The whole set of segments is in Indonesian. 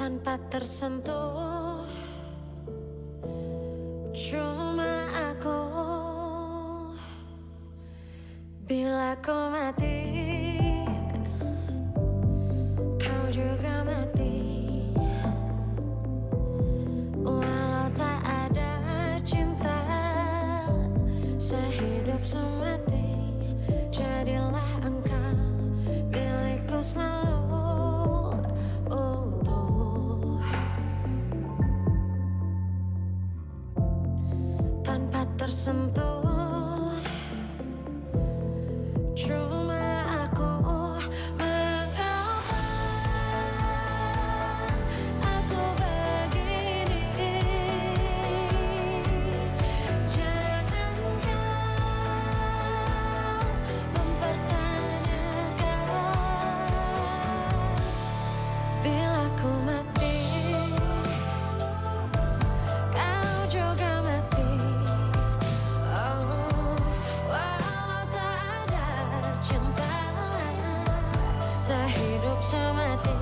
tanpa tersentuh. Cuma aku, bila kau mati, kau juga mati. Walau tak ada cinta, sehidup semati, jadilah engkau milikku selalu utuh. Tanpa tersentuh, cuma aku. Mengapa aku begini? Jangan kau mempertanyakan. Bila ku mati, kau juga mati. Walau tak ada cinta, sehidup semati.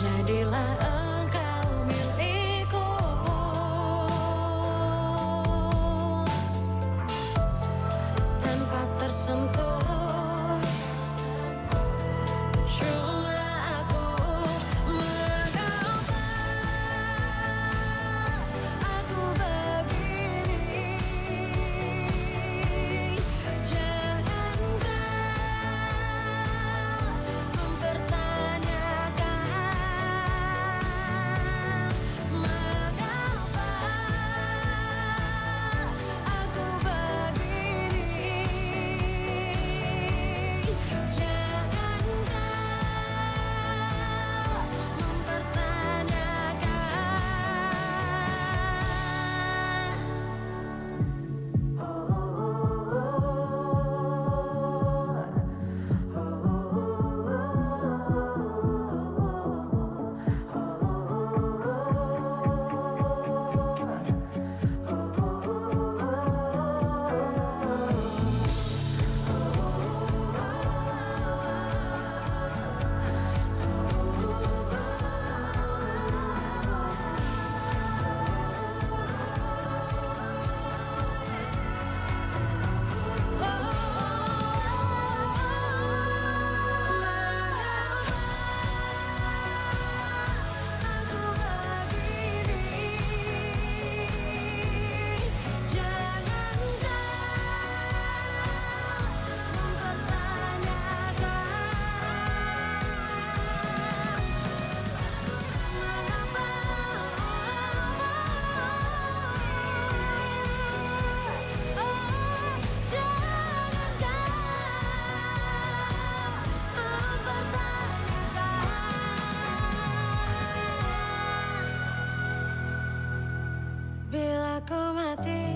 Jadilah engkau milikku. Tanpa tersentuh, cuma aku. Mengapa aku begini? Jangan kau mempertanyakan. Mengapa aku begini? Jangan kau bila ku mati,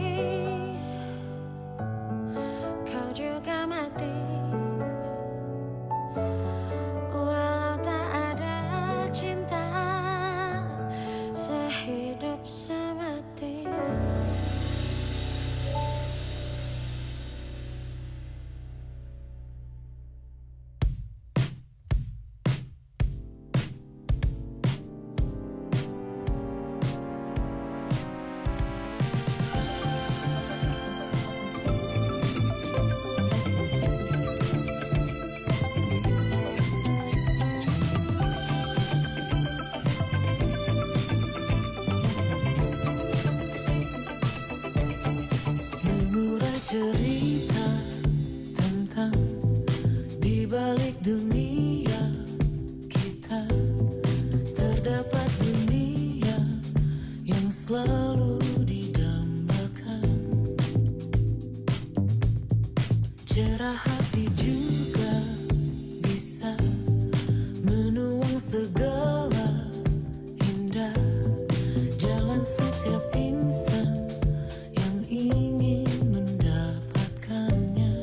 kau juga mati. Walau tak ada cinta, sehidup semati. Mengurai cerita tentang di balik dunia kita, terdapat dunia yang selalu didambakan. Cerah hati juga bisa menuang segala indah jalan setiap insan yang ingin mendapatkannya.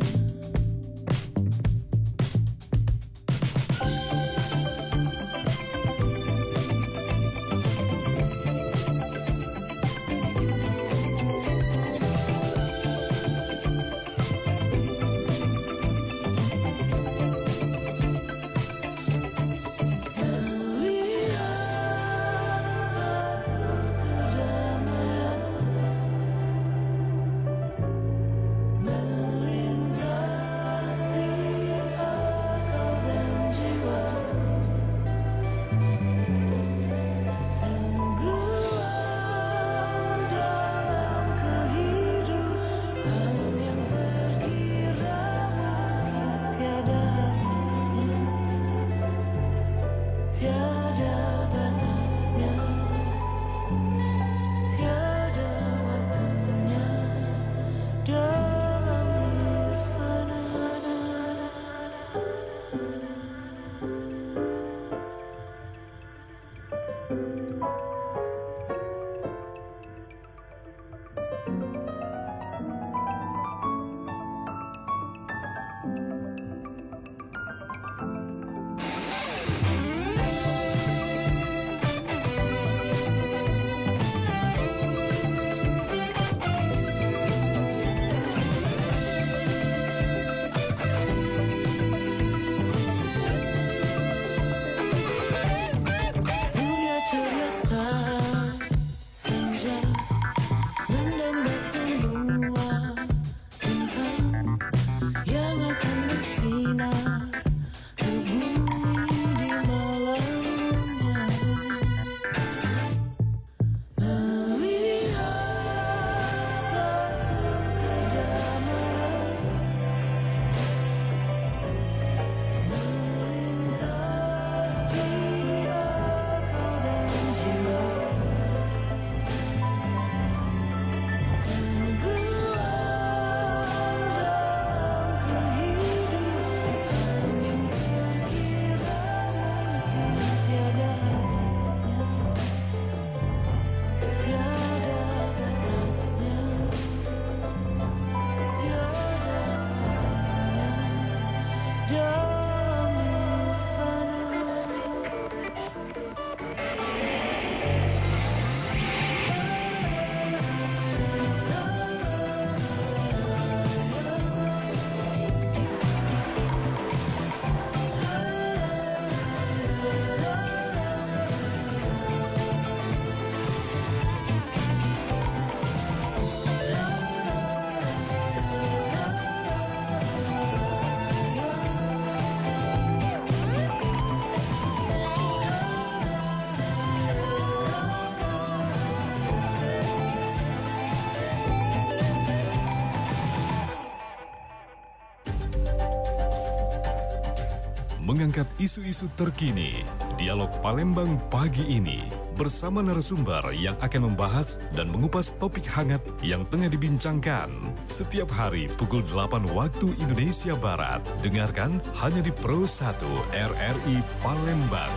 mengangkat isu-isu terkini. Dialog Palembang pagi ini bersama narasumber yang akan membahas dan mengupas topik hangat yang tengah dibincangkan. Setiap hari pukul 8 waktu Indonesia Barat. Dengarkan hanya di Pro 1 RRI Palembang.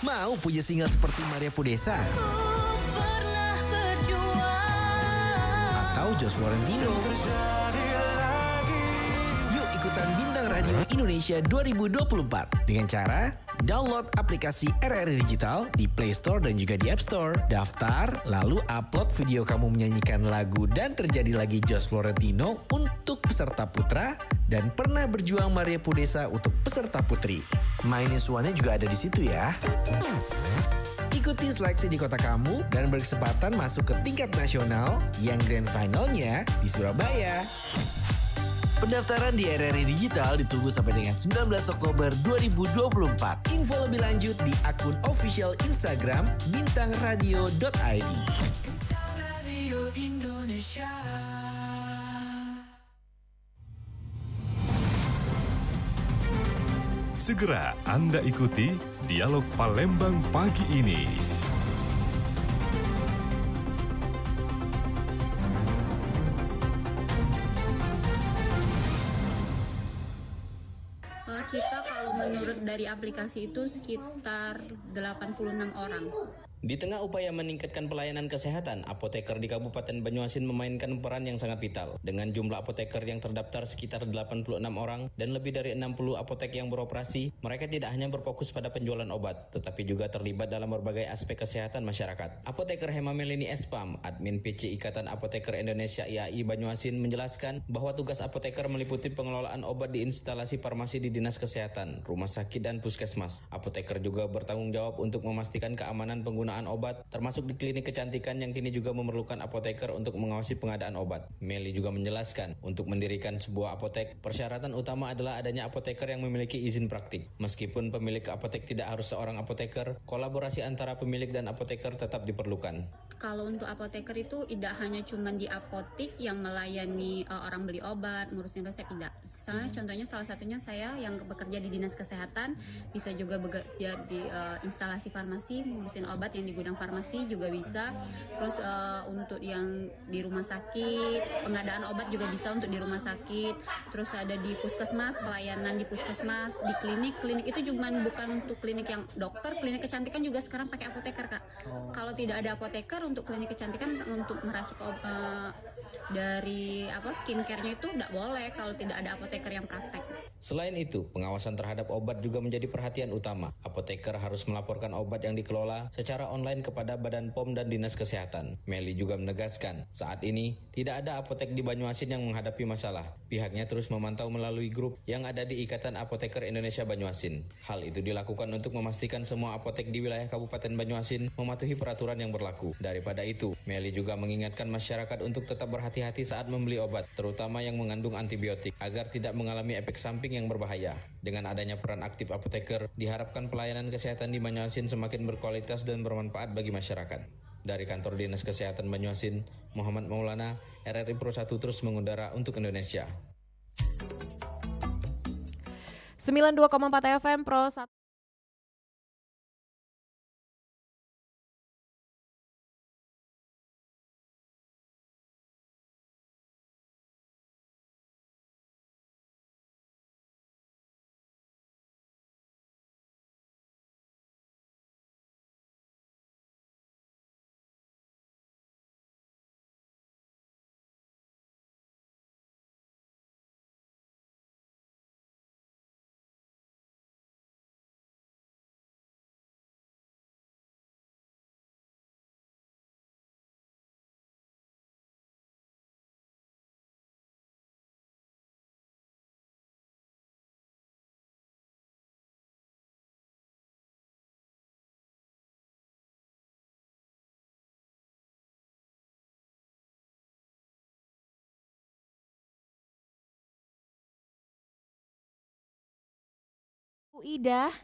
Mau punya single seperti Maria Pudesa? Atau Josh Florentino? Yuk ikutan Bintang Radio Indonesia 2024 dengan cara download aplikasi RRI Digital di Play Store dan juga di App Store. Daftar, lalu upload video kamu menyanyikan lagu Dan Terjadi Lagi Josh Florentino untuk peserta putra dan Pernah Berjuang Maria Pudesa untuk peserta putri. Mainin suaranya juga ada di situ ya. Ikuti seleksi di kota kamu dan berkesempatan masuk ke tingkat nasional yang grand finalnya di Surabaya. Pendaftaran di RRI Digital ditunggu sampai dengan 19 Oktober 2024. Info lebih lanjut di akun official Instagram bintangradio.id. Bintang Radio Indonesia. Segera Anda ikuti Dialog Palembang pagi ini. Kita kalau menurut dari aplikasi itu sekitar 86 orang. Di tengah upaya meningkatkan pelayanan kesehatan, apoteker di Kabupaten Banyuasin memainkan peran yang sangat vital. Dengan jumlah apoteker yang terdaftar sekitar 86 orang dan lebih dari 60 apotek yang beroperasi, mereka tidak hanya berfokus pada penjualan obat, tetapi juga terlibat dalam berbagai aspek kesehatan masyarakat. Apoteker Hema Melini Espam, admin PC Ikatan Apoteker Indonesia IAI Banyuasin menjelaskan bahwa tugas apoteker meliputi pengelolaan obat di instalasi farmasi di Dinas Kesehatan, rumah sakit dan puskesmas. Apoteker juga bertanggung jawab untuk memastikan keamanan penggunaan obat, termasuk di klinik kecantikan yang kini juga memerlukan apoteker untuk mengawasi pengadaan obat. Meli juga menjelaskan, untuk mendirikan sebuah apotek, persyaratan utama adalah adanya apoteker yang memiliki izin praktik. Meskipun pemilik apotek tidak harus seorang apoteker, kolaborasi antara pemilik dan apoteker tetap diperlukan. Kalau untuk apoteker itu tidak hanya cuma di apotek yang melayani orang beli obat, ngurusin resep, tidak. Misalnya contohnya salah satunya saya yang bekerja di Dinas Kesehatan, bisa juga bekerja di instalasi farmasi, ngurusin obat yang di gudang farmasi juga bisa. Terus untuk yang di rumah sakit, pengadaan obat juga bisa untuk di rumah sakit. Terus ada di puskesmas, pelayanan di puskesmas, di klinik itu cuma bukan untuk klinik yang dokter, klinik kecantikan juga sekarang pakai apoteker, Kak. Kalau tidak ada apoteker untuk klinik kecantikan, untuk meracik dari skincare-nya itu tidak boleh kalau tidak ada apoteker yang praktek. Selain itu, pengawasan terhadap obat juga menjadi perhatian utama. Apoteker harus melaporkan obat yang dikelola secara online kepada Badan POM dan Dinas Kesehatan. Meli juga menegaskan, saat ini tidak ada apotek di Banyuasin yang menghadapi masalah. Pihaknya terus memantau melalui grup yang ada di Ikatan Apoteker Indonesia Banyuasin. Hal itu dilakukan untuk memastikan semua apotek di wilayah Kabupaten Banyuasin mematuhi peraturan yang berlaku. Daripada itu, Meli juga mengingatkan masyarakat untuk tetap berhati-hati saat membeli obat, terutama yang mengandung antibiotik, agar tidak mengalami efek samping yang berbahaya. Dengan adanya peran aktif apoteker, diharapkan pelayanan kesehatan di Banyuasin semakin berkualitas dan bermanfaat bagi masyarakat. Dari Kantor Dinas Kesehatan Banyuasin, Muhammad Maulana, RRI Pro 1 terus mengudara untuk Indonesia. 92,4 FM Pro 1. Bu Ida,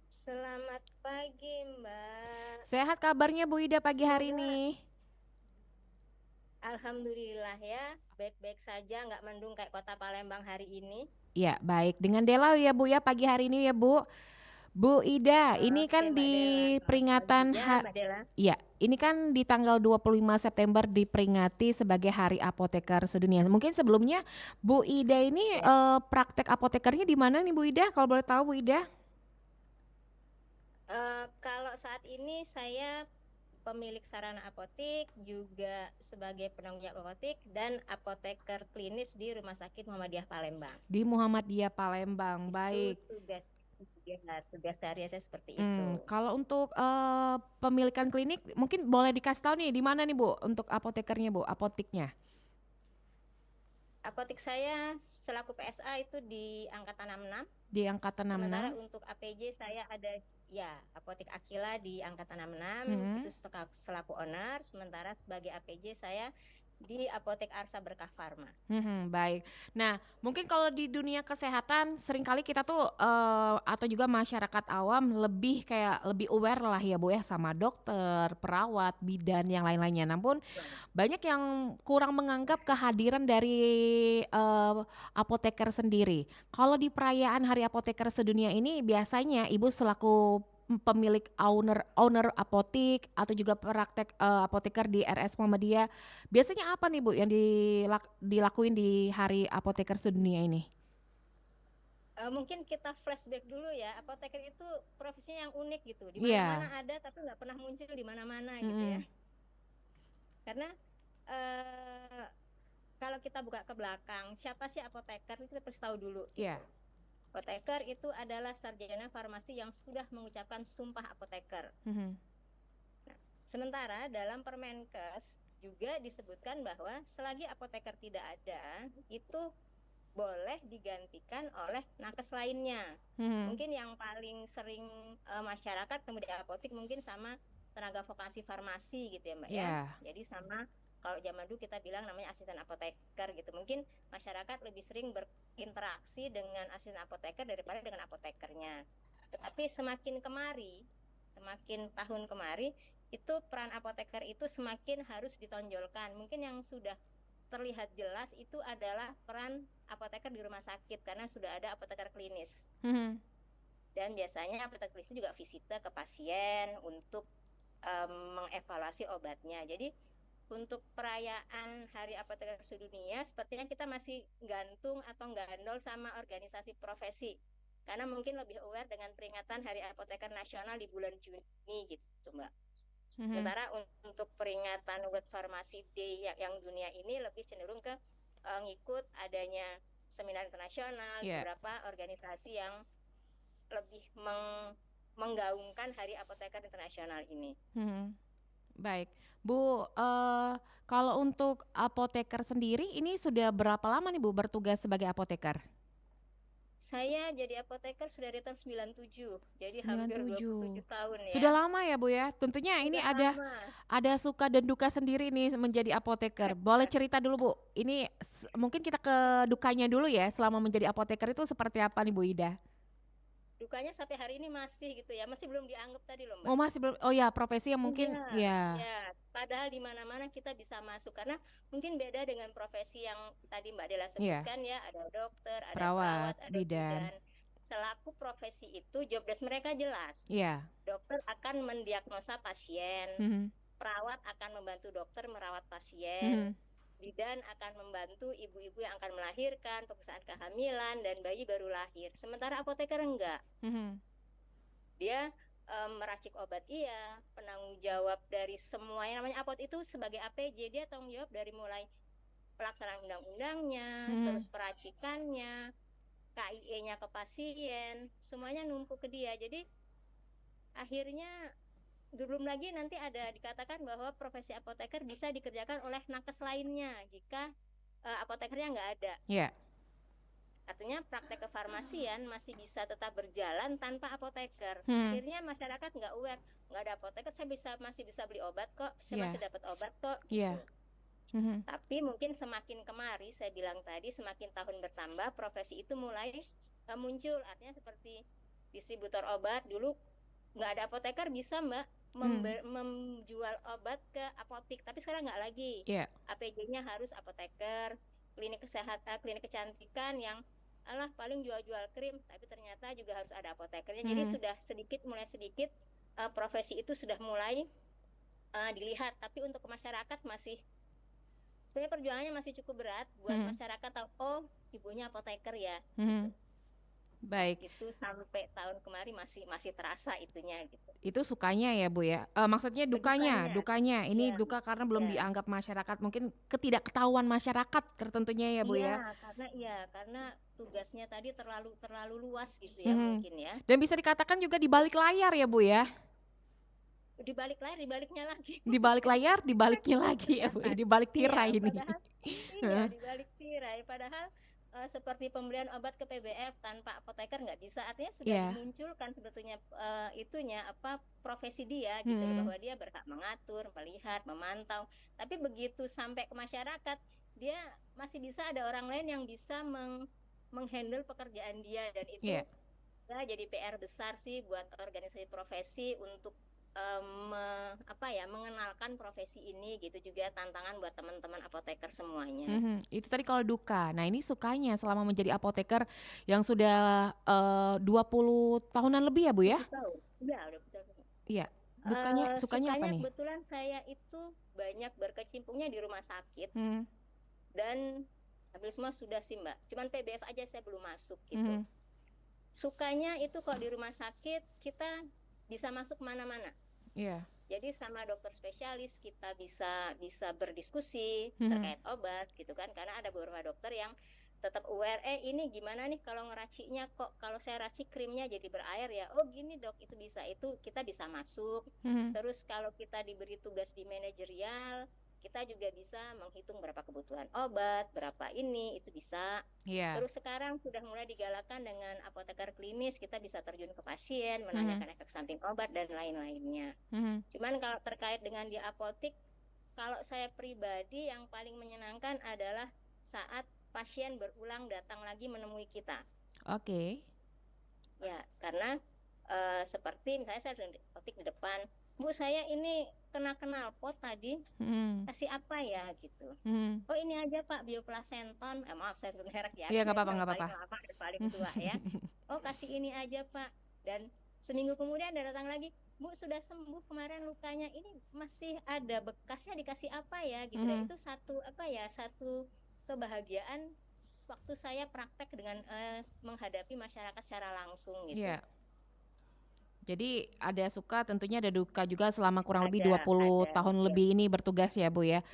Selamat pagi, Mbak. sehat kabarnya Bu Ida pagi hari ini? Alhamdulillah ya, baik-baik saja, nggak mendung kayak kota Palembang hari ini. Ya, baik. Dengan Dela ya Bu ya pagi hari ini ya Bu. Bu Ida, ini Oke kan Mbak di Dela, selamat pagi. peringatan Ya Mbak Dela. ya, ini kan di tanggal 25 September diperingati sebagai Hari Apoteker Sedunia. Mungkin sebelumnya Bu Ida ini Ya. praktek apotekernya di mana nih Bu Ida? Kalau boleh tahu Bu Ida? Kalau saat ini saya pemilik sarana apotik, juga sebagai penanggung jawab apotik dan apoteker klinis di Rumah Sakit Muhammadiyah Palembang. Di Muhammadiyah Palembang. Baik. Itu tugas sehari saya seperti itu. Kalau untuk pemilikan klinik mungkin boleh dikasih tahu nih di mana nih Bu untuk apotekernya Bu, apotiknya. Apotik saya selaku PSA itu di Angkatan 66. Di Angkatan Sementara 66. untuk APJ saya ada ya Apotik Akila di Angkatan 66 Hmm. itu selaku owner. Sementara sebagai APJ saya di Apotek Arsa Berkah Pharma. Baik. Nah, mungkin kalau di dunia kesehatan seringkali kita tuh atau juga masyarakat awam lebih aware lah ya Bu ya sama dokter, perawat, bidan yang lain-lainnya. Namun banyak yang kurang menganggap kehadiran dari apoteker sendiri. Kalau di perayaan Hari Apoteker Sedunia ini biasanya Ibu selaku pemilik owner apotik atau juga praktek apoteker di RS Muhammadiyah, biasanya apa nih Bu yang dilakuin di Hari Apoteker Sedunia ini? Mungkin kita flashback dulu ya, apoteker itu profesinya yang unik gitu, di Iya. mana-mana ada tapi nggak pernah muncul di mana-mana gitu ya. Karena kalau kita buka ke belakang, siapa sih apoteker itu kita pasti tahu dulu. Iya. Apoteker itu adalah sarjana farmasi yang sudah mengucapkan sumpah apoteker. Sementara dalam Permenkes juga disebutkan bahwa selagi apoteker tidak ada, itu boleh digantikan oleh nakes lainnya. Mungkin yang paling sering masyarakat kemudian apotik mungkin sama tenaga vokasi farmasi gitu ya Mbak ya. Jadi sama kalau zaman dulu kita bilang namanya asisten apoteker gitu. Mungkin masyarakat lebih sering berinteraksi dengan asisten apoteker daripada dengan apotekernya. Tetapi semakin tahun kemari itu peran apoteker itu semakin harus ditonjolkan. Mungkin yang sudah terlihat jelas itu adalah peran apoteker di rumah sakit karena sudah ada apoteker klinis. Dan biasanya apoteker klinis juga visite ke pasien untuk mengevaluasi obatnya. Jadi untuk perayaan Hari Apoteker Sedunia sepertinya kita masih gantung atau gandol sama organisasi profesi. Karena mungkin lebih aware dengan peringatan Hari Apoteker Nasional di bulan Juni gitu Mbak. Sementara untuk peringatan World Pharmacy Day yang dunia ini lebih cenderung ke ngikut adanya seminar internasional, beberapa organisasi yang lebih menggaungkan Hari Apoteker Internasional ini. Baik, Bu, kalau untuk apoteker sendiri ini sudah berapa lama nih Bu bertugas sebagai apoteker? Saya jadi apoteker sudah dari tahun 97, jadi hampir 27 tahun ya. Sudah lama ya Bu ya. Tentunya ini ada suka dan duka sendiri nih menjadi apoteker. Boleh cerita dulu Bu. Ini mungkin kita ke dukanya dulu ya selama menjadi apoteker itu seperti apa nih Bu Ida? Dukanya sampai hari ini masih gitu ya, masih belum dianggap tadi loh Mbak. Oh masih belum, oh ya profesi yang mungkin ya. Padahal di mana-mana kita bisa masuk karena mungkin beda dengan profesi yang tadi Mbak Dela sebutkan ya, ada dokter, ada perawat, ada bidan. Selaku profesi itu job desk mereka jelas. Dokter akan mendiagnosa pasien, perawat akan membantu dokter merawat pasien. Bidan akan membantu ibu-ibu yang akan melahirkan, pemeriksaan kehamilan, dan bayi baru lahir. Sementara apoteker enggak. Dia meracik obat penanggung jawab dari semua yang namanya apotek itu sebagai APJ, dia tanggung jawab dari mulai pelaksanaan undang-undangnya, terus peracikannya, KIE-nya ke pasien, semuanya numpuk ke dia. Jadi akhirnya belum lagi nanti ada dikatakan bahwa profesi apoteker bisa dikerjakan oleh nakes lainnya jika apotekernya nggak ada. Artinya praktek kefarmasian masih bisa tetap berjalan tanpa apoteker. Akhirnya masyarakat nggak aware, nggak ada apoteker, saya masih bisa beli obat kok, saya masih dapat obat kok. Tapi mungkin semakin kemari, saya bilang tadi, semakin tahun bertambah, profesi itu mulai muncul. Artinya seperti distributor obat dulu nggak ada apoteker bisa Mbak menjual obat ke apotik, tapi sekarang nggak lagi. Iya. APJ-nya harus apoteker, klinik kesehatan, klinik kecantikan yang paling jual-jual krim, tapi ternyata juga harus ada apotekernya. Jadi sudah mulai sedikit profesi itu sudah mulai dilihat, tapi untuk masyarakat masih sebenarnya perjuangannya masih cukup berat buat masyarakat tahu, oh ibunya apoteker ya. Gitu. Baik. Itu sampai tahun kemarin masih terasa itunya gitu. Itu sukanya ya Bu ya. Maksudnya dukanya. Ini duka karena belum dianggap masyarakat, mungkin ketidakketahuan masyarakat tertentunya ya Bu ya. Karena tugasnya tadi terlalu luas gitu ya mungkin ya. Dan bisa dikatakan juga di balik layar ya Bu ya. Di balik layar, di baliknya lagi. Di balik layar, di baliknya lagi ya Bu, di balik tirai ini. Iya, di balik tirai. Padahal seperti pembelian obat ke PBF tanpa apoteker nggak bisa. Artinya sudah dimunculkan sebetulnya profesi dia gitu, bahwa dia berhak mengatur, melihat, memantau. Tapi begitu sampai ke masyarakat, dia masih bisa ada orang lain yang bisa menghandle pekerjaan dia, dan itu ya jadi PR besar sih buat organisasi profesi untuk mengenalkan profesi ini gitu, juga tantangan buat teman-teman apoteker semuanya. Itu tadi kalau duka. Nah ini sukanya selama menjadi apoteker yang sudah 20 tahunan lebih ya Bu ya? Iya, udah betul. Iya. Sukanya apa nih? Kebetulan saya itu banyak berkecimpungnya di rumah sakit dan hampir semua sudah sih Mbak. Cuman PBF aja saya belum masuk gitu. Sukanya itu kalau di rumah sakit kita bisa masuk mana-mana. Iya. Jadi sama dokter spesialis kita bisa berdiskusi terkait obat gitu kan, karena ada beberapa dokter yang tetap aware, ini gimana nih kalau ngeraciknya, kok kalau saya racik krimnya jadi berair ya, oh gini dok, itu kita bisa masuk. Terus kalau kita diberi tugas di manajerial, kita juga bisa menghitung berapa kebutuhan obat, berapa itu bisa. Terus sekarang sudah mulai digalakan dengan apoteker klinis, kita bisa terjun ke pasien, menanyakan efek samping obat dan lain-lainnya. Cuman kalau terkait dengan di apotik, kalau saya pribadi yang paling menyenangkan adalah saat pasien berulang datang lagi menemui kita. Oke. Ya, karena seperti misalnya saya di apotik di depan, Bu, saya ini kena knalpot tadi, kasih apa ya gitu. Oh ini aja Pak, bioplasenton, maaf saya sebut merek ya. Iya nggak apa-apa. Paling tua ya. Oh kasih ini aja Pak. Dan seminggu kemudian dia datang lagi, Bu sudah sembuh kemarin lukanya, ini masih ada bekasnya, dikasih apa ya gitu. Dan itu satu kebahagiaan waktu saya praktek dengan menghadapi masyarakat secara langsung gitu. Iya. Jadi ada suka, tentunya ada duka juga selama kurang lebih 20 tahun lebih ini bertugas ya Bu ya.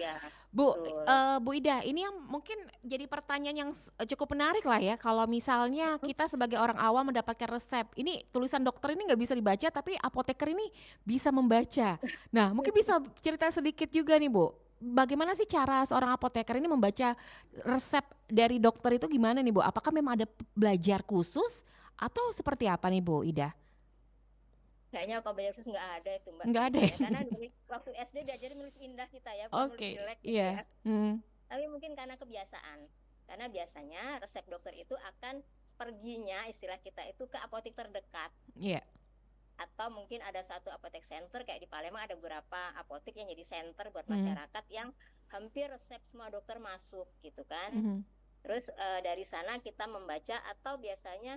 Bu, Bu Ida, ini yang mungkin jadi pertanyaan yang cukup menarik lah ya. Kalau misalnya kita sebagai orang awam mendapatkan resep, ini tulisan dokter ini nggak bisa dibaca, tapi apoteker ini bisa membaca. Nah mungkin bisa cerita sedikit juga nih Bu, bagaimana sih cara seorang apoteker ini membaca resep dari dokter itu gimana nih Bu? Apakah memang ada belajar khusus atau seperti apa nih Bu Ida? Kayaknya kalau belajar khusus nggak ada itu Mbak. Nggak ada ya? Karena waktu SD diajarin nulis indah kita ya, nulis jelek gitu ya. Tapi mungkin karena kebiasaan. Karena biasanya resep dokter itu akan perginya, istilah kita itu, ke apotek terdekat. Iya. Atau mungkin ada satu apotek center, kayak di Palembang ada beberapa apotek yang jadi center buat masyarakat yang hampir resep semua dokter masuk gitu kan. Terus dari sana kita membaca, atau biasanya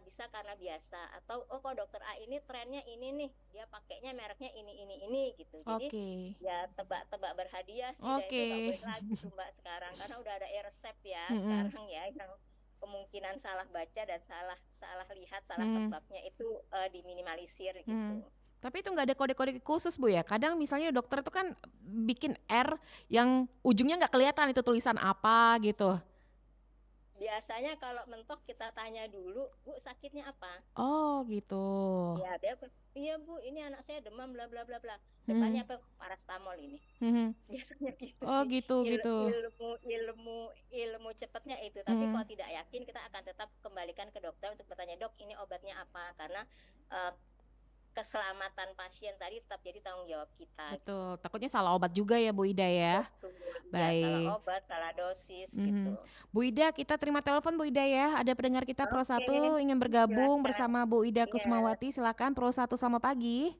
bisa karena biasa, atau kalau dokter A ini trennya ini nih, dia pakainya mereknya ini gitu. Jadi ya tebak-tebak berhadiah sih, dan itu nggak boleh lagi tuh Mbak sekarang, karena udah ada e-resep ya sekarang ya, yang kemungkinan salah baca dan salah lihat, salah tebaknya itu diminimalisir gitu. Tapi itu nggak ada kode-kode khusus Bu ya? Kadang misalnya dokter itu kan bikin R yang ujungnya nggak kelihatan itu tulisan apa gitu. Biasanya kalau mentok kita tanya dulu, Bu sakitnya apa? Oh gitu. Ya dia, iya Bu, ini anak saya demam bla bla bla bla. Depannya apa? Parastamol ini. Biasanya gitu oh, sih. gitu. Ilmu cepatnya itu. Tapi kalau tidak yakin, kita akan tetap kembalikan ke dokter untuk bertanya, Dok ini obatnya apa? Karena keselamatan pasien tadi tetap jadi tanggung jawab kita. Betul, takutnya salah obat juga ya Bu Ida ya. Baik. Ya, salah obat, salah dosis gitu. Bu Ida, kita terima telepon Bu Ida ya. Ada pendengar kita Pro 1 ingin bergabung bersama Bu Ida Kusmawati. Silakan Pro 1, selamat pagi.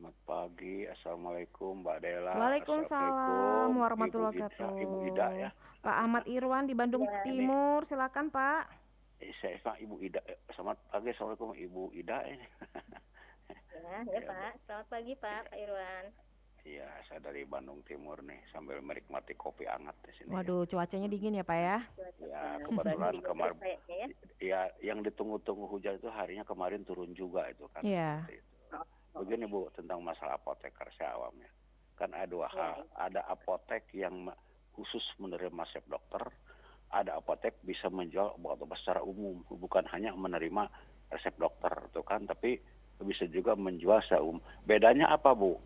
Selamat pagi, Assalamualaikum Mbak Dela, Waalaikumsalam Assalamualaikum warahmatullahi Ibu Ida wabarakatuh. ya. Pak Ahmad Irwan di Bandung Ya, Ini Timur, silakan Pak. saya Ibu Ida, selamat pagi, Assalamualaikum Ibu Ida ini. ya Pak. Selamat pagi Pak Irwan. Iya, saya dari Bandung Timur nih, sambil menikmati kopi hangat di sini. Waduh, cuacanya dingin ya Pak ya. Ya, kebetulan kemarin, ya. ya yang ditunggu-tunggu hujan itu harinya kemarin turun juga itu kan. Iya. Seperti itu. Begini Bu, tentang masalah apoteker saya awamnya. Kan ada dua hal, ada apotek yang khusus menerima resep dokter, ada apotek bisa menjual obat-obat secara umum, bukan hanya menerima resep dokter itu kan, tapi bisa juga menjual secara umum. Bedanya apa Bu?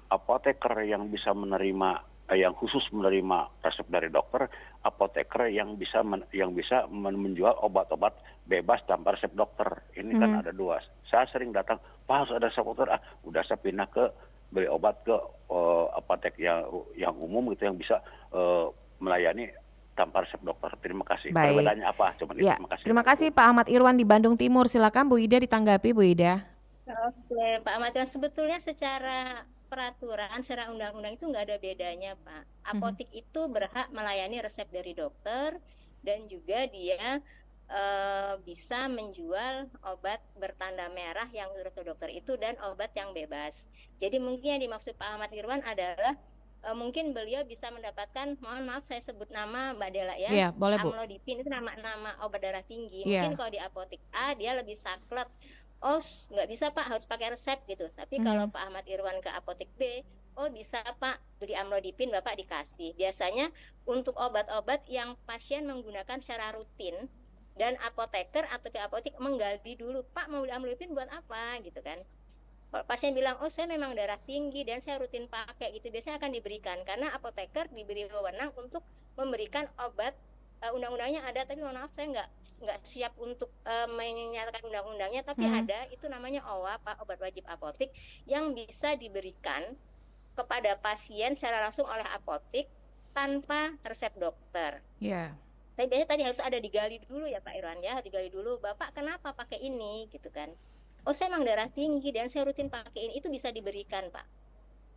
Apoteker yang bisa menerima yang khusus menerima resep dari dokter, apoteker yang bisa menjual obat-obat bebas tanpa resep dokter. Ini kan ada dua. Saya sering datang, Pak harus ada resep dokter, udah saya pindah ke beli obat ke apotek yang umum gitu yang bisa melayani tanpa resep dokter. Terima kasih. Baik. Perbedaannya apa? Coba Ya, terima kasih. terima kasih Pak Ahmad Irwan di Bandung Timur. Silakan Bu Ida ditanggapi Bu Ida. Oke, Pak Ahmad Irwan, sebetulnya secara peraturan, secara undang-undang itu nggak ada bedanya, Pak. Apotik itu berhak melayani resep dari dokter dan juga dia bisa menjual obat bertanda merah yang menurut dokter itu dan obat yang bebas. Jadi mungkin yang dimaksud Pak Ahmad Irwan adalah mungkin beliau bisa mendapatkan, mohon maaf saya sebut nama Mbak Dela ya, Iya, boleh Bu. amlodipin itu nama obat darah tinggi. Iya. Mungkin kalau di apotik A dia lebih saklek, oh nggak bisa Pak, harus pakai resep gitu. Tapi kalau Pak Ahmad Irwan ke apotik B, oh bisa Pak, beli amlodipin Bapak dikasih. Biasanya untuk obat-obat yang pasien menggunakan secara rutin dan apoteker atau apotik menggali dulu, Pak mau beli amlodipin buat apa gitu kan. Kalau pasien bilang, oh saya memang darah tinggi dan saya rutin pakai gitu, biasanya akan diberikan karena apoteker diberi wewenang untuk memberikan obat. Undang-undangnya ada, tapi mohon maaf saya nggak siap untuk menyatakan undang-undangnya, tapi ada, itu namanya OWA, Pak, obat wajib apotik yang bisa diberikan kepada pasien secara langsung oleh apotik tanpa resep dokter. Iya. Tapi biasanya tadi harus ada digali dulu ya Pak Irwan ya, harus digali dulu, Bapak kenapa pakai ini gitu kan. Oh saya emang darah tinggi dan saya rutin pakai ini, itu bisa diberikan Pak.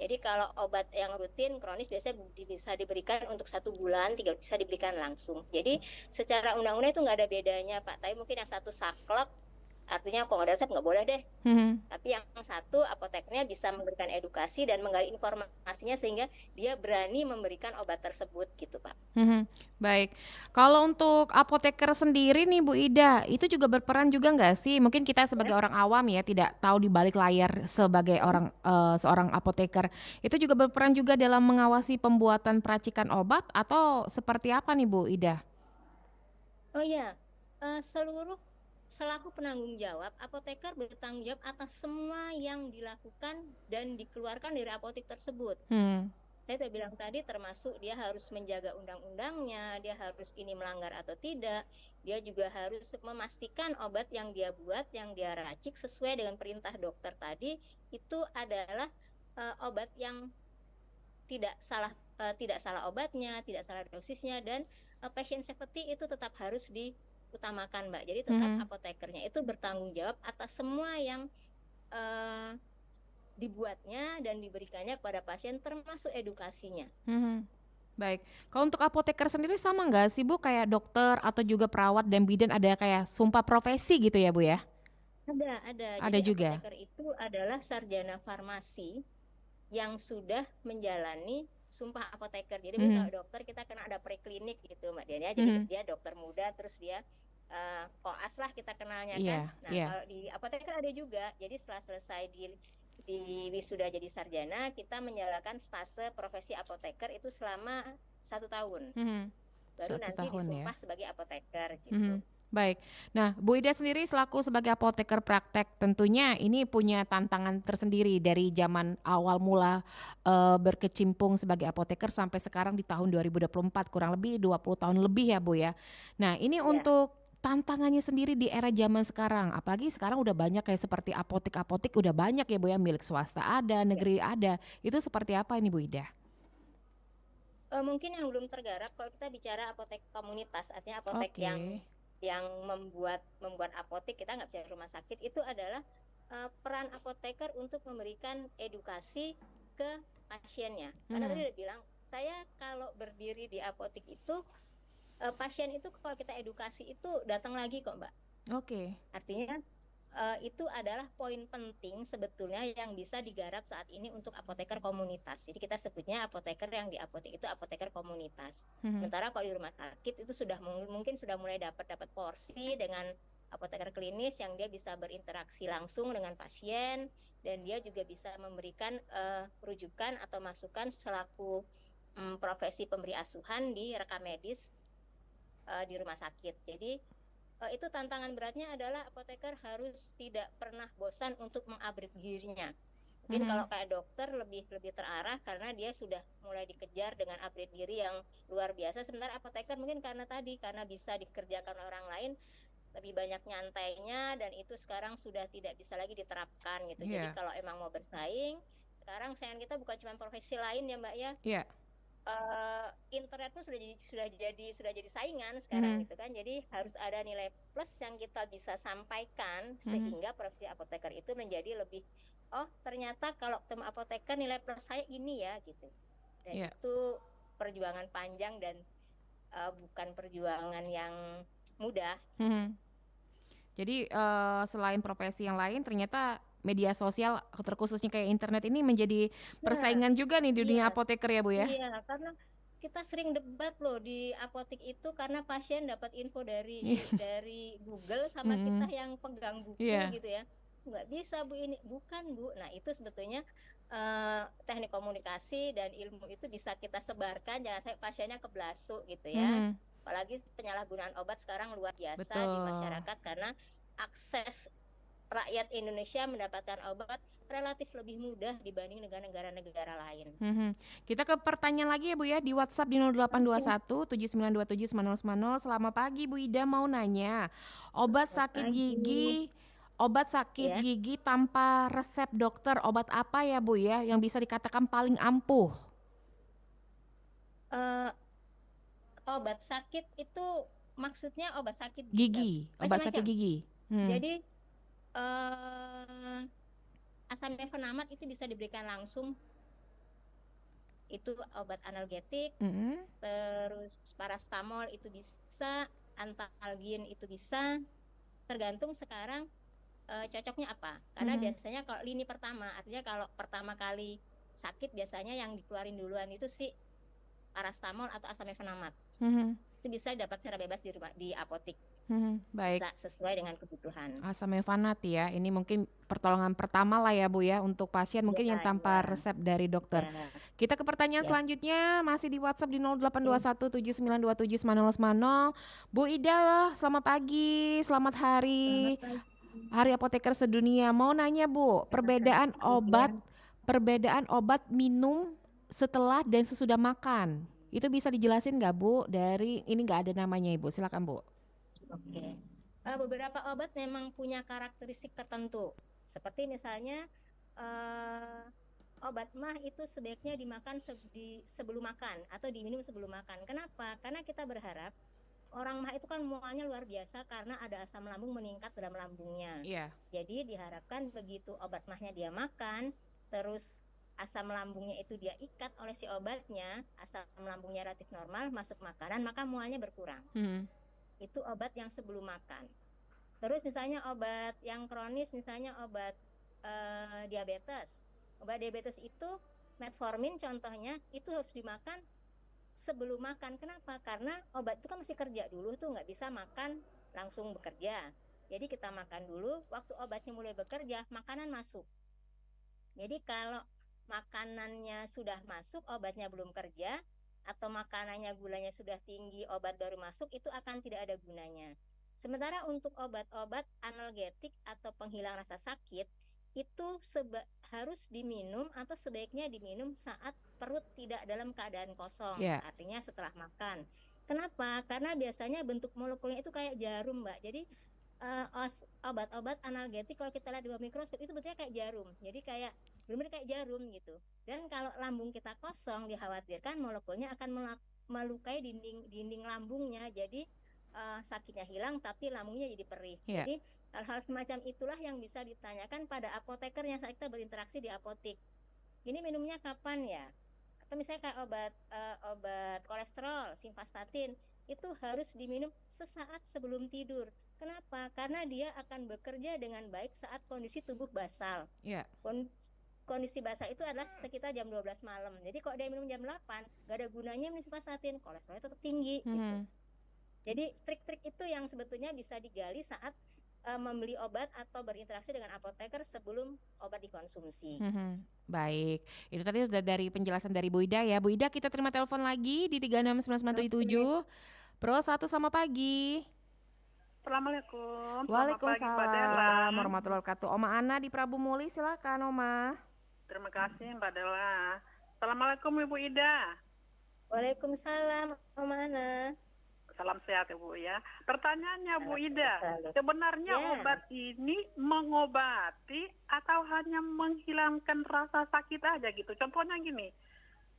Jadi kalau obat yang rutin kronis biasanya bisa diberikan untuk 1 bulan, 3 bisa diberikan langsung. Jadi secara undang-undang itu nggak ada bedanya Pak. Tapi mungkin yang satu saklek, artinya kalau nggak ada resep nggak boleh deh. Tapi yang satu apotekernya bisa memberikan edukasi dan menggali informasinya sehingga dia berani memberikan obat tersebut gitu Pak. Baik, kalau untuk apoteker sendiri nih Bu Ida, itu juga berperan juga nggak sih? Mungkin kita sebagai orang awam ya tidak tahu di balik layar sebagai seorang apoteker, itu juga berperan juga dalam mengawasi pembuatan peracikan obat atau seperti apa nih Bu Ida? Oh iya, selaku penanggung jawab, apoteker bertanggung jawab atas semua yang dilakukan dan dikeluarkan dari apotik tersebut. Saya sudah bilang tadi, termasuk dia harus menjaga undang-undangnya, dia harus ini melanggar atau tidak, dia juga harus memastikan obat yang dia buat, yang dia racik sesuai dengan perintah dokter tadi, itu adalah obat yang tidak salah obatnya, tidak salah dosisnya, dan patient safety itu tetap harus diutamakan Mbak. Jadi tetap apotekernya itu bertanggung jawab atas semua yang dibuatnya dan diberikannya kepada pasien termasuk edukasinya. Baik, kalau untuk apoteker sendiri sama nggak sih Bu kayak dokter atau juga perawat dan bidan ada kayak sumpah profesi gitu ya Bu ya? Ada. Ada Jadi juga. apoteker itu adalah sarjana farmasi yang sudah menjalani sumpah apoteker. Jadi kalau dokter kita kena ada preklinik gitu Mbak Dian ya. Jadi dia dokter muda terus dia koas lah kita kenalnya kan. Nah kalau di apoteker ada juga. Jadi setelah selesai di wisuda jadi sarjana, kita menjalankan stase profesi apoteker itu selama 1 tahun. Baru 1 nanti tahun disumpah ya. sebagai apoteker gitu. Baik, nah Bu Ida sendiri selaku sebagai apoteker praktek tentunya ini punya tantangan tersendiri dari zaman awal mula berkecimpung sebagai apoteker sampai sekarang di tahun 2024 kurang lebih 20 tahun lebih ya Bu ya. Nah ini untuk tantangannya sendiri di era zaman sekarang, apalagi sekarang udah banyak kayak seperti apotek-apotek udah banyak ya Bu ya, milik swasta ada, negeri ada, itu seperti apa ini Bu Ida? Mungkin yang belum tergarap kalau kita bicara apotek komunitas, artinya apotek yang membuat apotek, kita nggak bicara rumah sakit, itu adalah peran apoteker untuk memberikan edukasi ke pasiennya. Karena tadi udah bilang, saya kalau berdiri di apotek itu, pasien itu kalau kita edukasi itu datang lagi kok, Mbak. Oke. Artinya itu adalah poin penting sebetulnya yang bisa digarap saat ini untuk apoteker komunitas. Jadi kita sebutnya apoteker yang di apotek itu apoteker komunitas. Sementara kalau di rumah sakit itu sudah mungkin sudah mulai dapat porsi dengan apoteker klinis yang dia bisa berinteraksi langsung dengan pasien dan dia juga bisa memberikan rujukan atau masukan selaku profesi pemberi asuhan di rekam medis di rumah sakit. Jadi itu tantangan beratnya adalah apoteker harus tidak pernah bosan untuk mengupgrade dirinya. Mungkin kalau kayak dokter lebih terarah karena dia sudah mulai dikejar dengan upgrade diri yang luar biasa. Sementara apoteker mungkin karena bisa dikerjakan orang lain, lebih banyak nyantainya dan itu sekarang sudah tidak bisa lagi diterapkan gitu. Jadi kalau emang mau bersaing, sekarang saingan kita bukan cuma profesi lain ya Mbak ya. Internet pun sudah jadi saingan sekarang gitu kan. Jadi harus ada nilai plus yang kita bisa sampaikan sehingga profesi apoteker itu menjadi lebih ternyata kalau ketemu apoteker nilai plus saya ini ya gitu. Dan itu perjuangan panjang dan bukan perjuangan yang mudah. Jadi selain profesi yang lain ternyata media sosial terkhususnya kayak internet ini menjadi persaingan juga nih di dunia apoteker ya Bu ya? Iya, karena kita sering debat loh di apotek itu karena pasien dapat info dari Google sama kita yang pegang buku gitu ya. Nggak bisa Bu ini, bukan Bu. Nah itu sebetulnya teknik komunikasi dan ilmu itu bisa kita sebarkan, jangan sampai pasiennya keblasuk gitu ya. Apalagi penyalahgunaan obat sekarang luar biasa di masyarakat karena akses rakyat Indonesia mendapatkan obat relatif lebih mudah dibanding negara-negara lain. Kita ke pertanyaan lagi ya Bu ya di WhatsApp di 0821 7927 9010. Selamat pagi Bu Ida, mau nanya obat sakit gigi tanpa resep dokter, obat apa ya Bu ya yang bisa dikatakan paling ampuh? Obat sakit itu maksudnya obat sakit gigi, obat sakit gigi. Jadi asam mefenamat itu bisa diberikan langsung, itu obat analgetik. Terus parastamol itu bisa, antalgin itu bisa, tergantung sekarang cocoknya apa. Karena biasanya kalau lini pertama, artinya kalau pertama kali sakit biasanya yang dikeluarin duluan itu sih parastamol atau asam mefenamat. Itu bisa dapat secara bebas di apotek. Baik. Bisa sesuai dengan kebutuhan. Asam mefenat ya, ini mungkin pertolongan pertama lah ya Bu ya untuk pasien mungkin yang tanpa resep dari dokter. Kita ke pertanyaan selanjutnya masih di WhatsApp di 0821 7927 9010. Bu Ida, selamat pagi, selamat hari. Hari Apoteker Sedunia. Mau nanya Bu, perbedaan obat minum setelah dan sesudah makan. Itu bisa dijelasin nggak Bu? Dari ini nggak ada namanya Ibu, silakan Bu. Oke. Beberapa obat memang punya karakteristik tertentu. Seperti misalnya obat mah itu sebaiknya dimakan sebelum makan atau diminum sebelum makan. Kenapa? Karena kita berharap orang mah itu kan mualnya luar biasa karena ada asam lambung meningkat dalam lambungnya. Jadi diharapkan begitu obat mahnya dia makan, terus asam lambungnya itu dia ikat oleh si obatnya, asam lambungnya relatif normal, masuk makanan, maka mualnya berkurang. Itu obat yang sebelum makan. Terus misalnya obat yang kronis, misalnya obat diabetes. Obat diabetes itu metformin contohnya itu harus dimakan sebelum makan. Kenapa? Karena obat itu kan mesti kerja dulu tuh, nggak bisa makan langsung bekerja. Jadi kita makan dulu, waktu obatnya mulai bekerja, makanan masuk. Jadi kalau makanannya sudah masuk, obatnya belum kerja, atau makanannya gulanya sudah tinggi, obat baru masuk, itu akan tidak ada gunanya. Sementara untuk obat-obat analgetik atau penghilang rasa sakit, itu harus diminum atau sebaiknya diminum saat perut tidak dalam keadaan kosong, artinya setelah makan. Kenapa? Karena biasanya bentuk molekulnya itu kayak jarum Mbak, jadi obat-obat analgetik kalau kita lihat di bawah mikroskop itu bentuknya kayak jarum, jadi benar-benar kayak jarum gitu. Dan kalau lambung kita kosong, dikhawatirkan molekulnya akan melukai dinding lambungnya, jadi sakitnya hilang tapi lambungnya jadi perih. Jadi Hal-hal semacam itulah yang bisa ditanyakan pada apoteker yang saat kita berinteraksi di apotik. Ini minumnya kapan ya? Atau misalnya kayak obat kolesterol, simvastatin, itu harus diminum sesaat sebelum tidur. Kenapa? Karena dia akan bekerja dengan baik saat kondisi tubuh basal. Iya. Kondisi basal itu adalah sekitar jam 12 malam. Jadi kalau dia minum jam 8, gak ada gunanya minum simvastatin, kolesterolnya tetap tinggi gitu. Jadi trik-trik itu yang sebetulnya bisa digali saat membeli obat atau berinteraksi dengan apoteker sebelum obat dikonsumsi. Baik, itu tadi sudah dari penjelasan dari Bu Ida ya. Bu Ida, kita terima telepon lagi di 369977. Pro 1, selamat pagi. Assalamualaikum. Waalaikumsalam warahmatullahi wabarakatuh. Oma Ana di Prabu Muli, silakan Oma. Terima kasih Mbak Dela. Assalamualaikum Ibu Ida. Waalaikumsalam Oma Ana. Salam sehat ya Bu ya. Pertanyaannya Bu Ida, sebenarnya obat ini mengobati atau hanya menghilangkan rasa sakit aja gitu? Contohnya gini,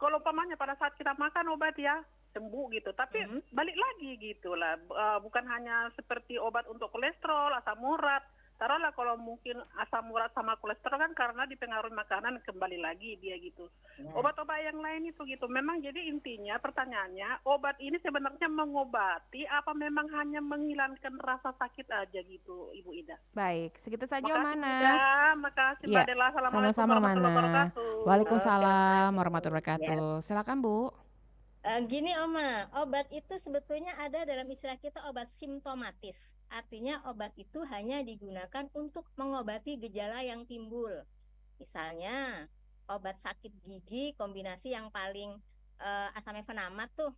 kalau umpamanya pada saat kita makan obat ya sembuh gitu, tapi balik lagi gitu lah, bukan hanya seperti obat untuk kolesterol, asam urat. Taruhlah kalau mungkin asam urat sama kolesterol kan karena dipengaruhi makanan kembali lagi dia gitu. Obat-obat yang lain itu gitu. Memang jadi intinya pertanyaannya, obat ini sebenarnya mengobati apa memang hanya menghilangkan rasa sakit aja gitu Ibu Ida? Baik, segitu saja Makasih, Oma Ana. Ida. Makasih Mbak Dela. Assalamualaikum Sama-sama warahmatullahi Mana. wabarakatuh. Waalaikumsalam warahmatullahi wabarakatuh. Silakan Bu. Gini Oma, obat itu sebetulnya ada dalam istilah kita obat simptomatis. Artinya obat itu hanya digunakan untuk mengobati gejala yang timbul. Misalnya obat sakit gigi kombinasi yang paling asamefenamat tuh,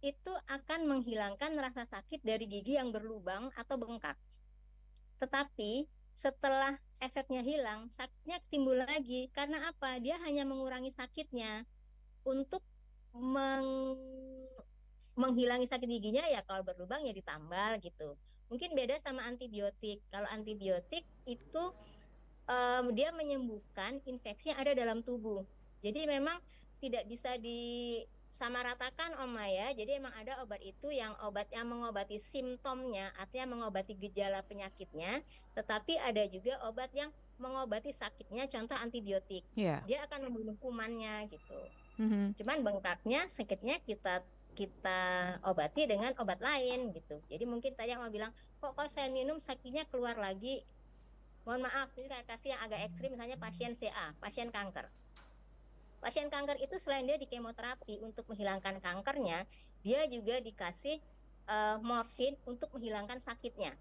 itu akan menghilangkan rasa sakit dari gigi yang berlubang atau bengkak. Tetapi setelah efeknya hilang, sakitnya timbul lagi. Karena apa? Dia hanya mengurangi sakitnya. Untuk menghilangi sakit giginya ya kalau berlubang ya ditambal gitu. Mungkin beda sama antibiotik. Kalau antibiotik itu dia menyembuhkan infeksi yang ada dalam tubuh. Jadi memang tidak bisa disamaratakan Oma ya. Jadi emang ada obat itu yang obat yang mengobati simptomnya, artinya mengobati gejala penyakitnya. Tetapi ada juga obat yang mengobati sakitnya, contoh antibiotik. Dia akan membunuh kumannya gitu. Cuman bengkaknya, sakitnya kita obati dengan obat lain gitu. Jadi mungkin tadi yang mau bilang, kok saya minum sakitnya keluar lagi. Mohon maaf, ini saya kasih yang agak ekstrim, misalnya pasien CA, pasien kanker. Pasien kanker itu selain dia di kemoterapi untuk menghilangkan kankernya, dia juga dikasih morfin untuk menghilangkan sakitnya.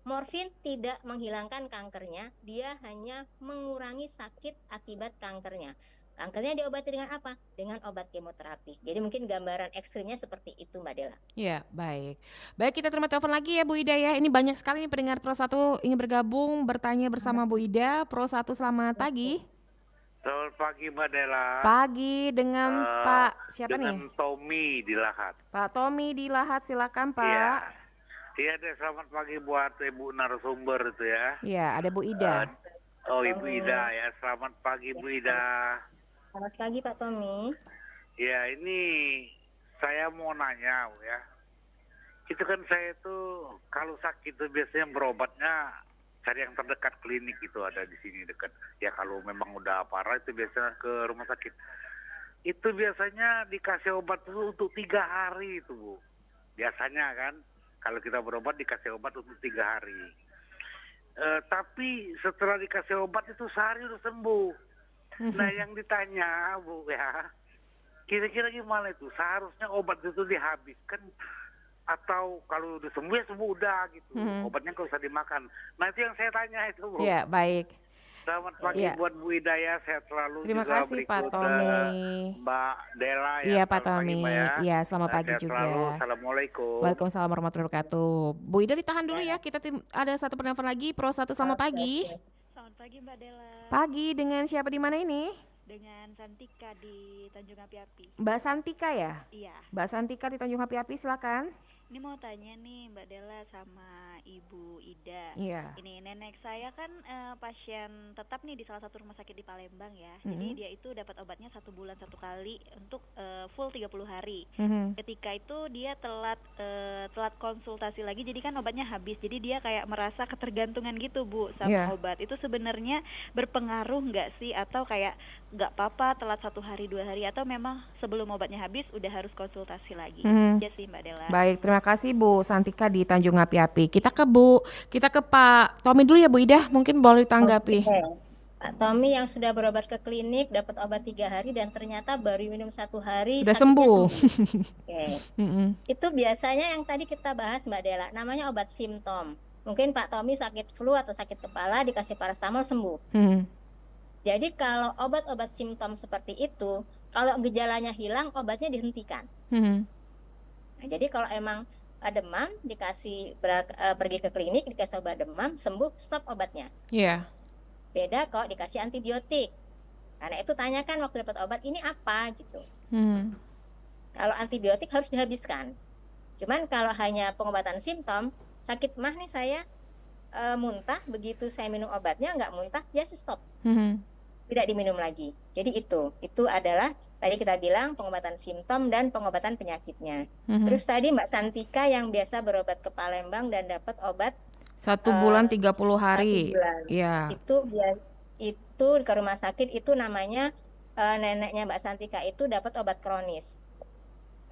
Morfin tidak menghilangkan kankernya, dia hanya mengurangi sakit akibat kankernya. Kankernya diobati dengan apa? Dengan obat kemoterapi. Jadi mungkin gambaran ekstrimnya seperti itu Mbak Dela. Ya, baik. Baik, kita terima telepon lagi ya Bu Ida ya. Ini banyak sekali nih pendengar Pro 1 ingin bergabung, bertanya bersama Bu Ida. Pro 1, selamat pagi. Selamat pagi Mbak Dela. Pagi dengan Pak siapa nih? Dengan Tommy di Lahat. Pak Tommy di Lahat, silakan Pak. Iya deh, selamat pagi buat Ibu narasumber itu ya. Iya, ada Bu Ida. Ibu Ida ya, selamat pagi Bu Ida. Selamat pagi Pak Tommy. Ya ini saya mau nanya ya. Itu kan saya tuh kalau sakit tuh biasanya berobatnya cari yang terdekat klinik itu ada di sini dekat. Ya kalau memang udah parah itu biasanya ke rumah sakit. Itu biasanya dikasih obat tuh untuk 3 hari itu Bu. Biasanya kan kalau kita berobat dikasih obat untuk 3 hari. Tapi setelah dikasih obat itu sehari udah sembuh. Nah yang ditanya Bu ya, kira-kira gimana itu? Seharusnya obat itu dihabiskan atau kalau udah sembuh ya sembuh udah gitu. Obatnya nggak usah dimakan. Nah itu yang saya tanya itu Bu. Iya, baik. Selamat pagi buat Bu Hidayah, sehat selalu. Terima juga kasih berikut, Pak Tommy. Mbak Dela ya. Iya Pak Selamat Tommy. pagi, Mbak, ya. Iya, selamat pagi Sehat juga. selalu. Assalamualaikum. Waalaikumsalam warahmatullahi wabarakatuh. Bu Ida ditahan dulu ya. Kita ada satu penelpon lagi. Pro 1, selamat pagi. Selamat pagi Mbak Dela. Pagi, dengan siapa di mana ini? Dengan Santika di Tanjung Api-Api. Mbak Santika ya? Iya. Mbak Santika di Tanjung Api-Api, silakan. Ini mau tanya nih Mbak Dela sama Ibu Ida. Iya. Ini nenek saya kan pasien tetap nih di salah satu rumah sakit di Palembang ya. Jadi dia itu dapat obatnya 1 bulan 1 kali untuk full 30 hari. Ketika itu dia telat konsultasi lagi, jadi kan obatnya habis. Jadi dia kayak merasa ketergantungan gitu Bu sama obat. Itu sebenarnya berpengaruh nggak sih, atau kayak nggak apa-apa telat 1 hari 2 hari, atau memang sebelum obatnya habis udah harus konsultasi lagi? Ya sih Mbak Dela. Baik, terima kasih Bu Santika di Tanjung Api-Api. Kita ke Pak Tommy dulu ya Bu Ida, mungkin boleh ditanggapi. Pak Tommy yang sudah berobat ke klinik, dapat obat 3 hari dan ternyata baru minum 1 hari Udah sakitnya sembuh. Oke. Itu biasanya yang tadi kita bahas Mbak Dela, namanya obat simptom. Mungkin Pak Tommy sakit flu atau sakit kepala, dikasih paracetamol sembuh. Jadi kalau obat-obat simptom seperti itu, kalau gejalanya hilang, obatnya dihentikan. Nah, jadi kalau emang demam, dikasih pergi ke klinik, dikasih obat demam, sembuh, stop obatnya. Iya. Beda kalau dikasih antibiotik. Karena itu tanyakan waktu dapat obat, ini apa gitu. Kalau antibiotik harus dihabiskan. Cuman kalau hanya pengobatan simptom, sakit mah nih saya muntah, begitu saya minum obatnya nggak muntah, dia stop. Tidak diminum lagi. Jadi itu adalah tadi kita bilang pengobatan simptom dan pengobatan penyakitnya. Terus tadi Mbak Santika yang biasa berobat ke Palembang dan dapat obat 1 bulan 30 hari. 1 bulan. Iya. Itu ke rumah sakit itu namanya neneknya Mbak Santika itu dapat obat kronis.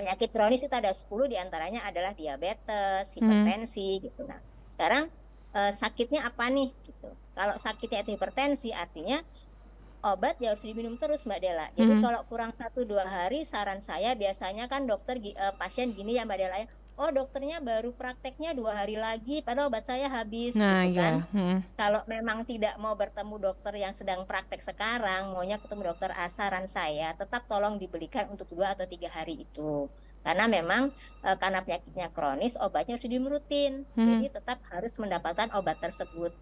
Penyakit kronis itu ada 10, diantaranya adalah diabetes, hipertensi gitu. Nah, sekarang sakitnya apa nih gitu. Kalau sakitnya itu hipertensi, artinya obat ya harus diminum terus Mbak Dela. Jadi kalau kurang 1-2 hari, saran saya biasanya kan dokter pasien gini ya Mbak Dela ya, oh dokternya baru prakteknya 2 hari lagi, padahal obat saya habis gitu kan. Kalau memang tidak mau bertemu dokter yang sedang praktek sekarang, maunya ketemu dokter A, saran saya tetap tolong dibelikan untuk 2 atau 3 hari itu. Karena memang karena penyakitnya kronis, obatnya harus diminum rutin. Jadi tetap harus mendapatkan obat tersebut.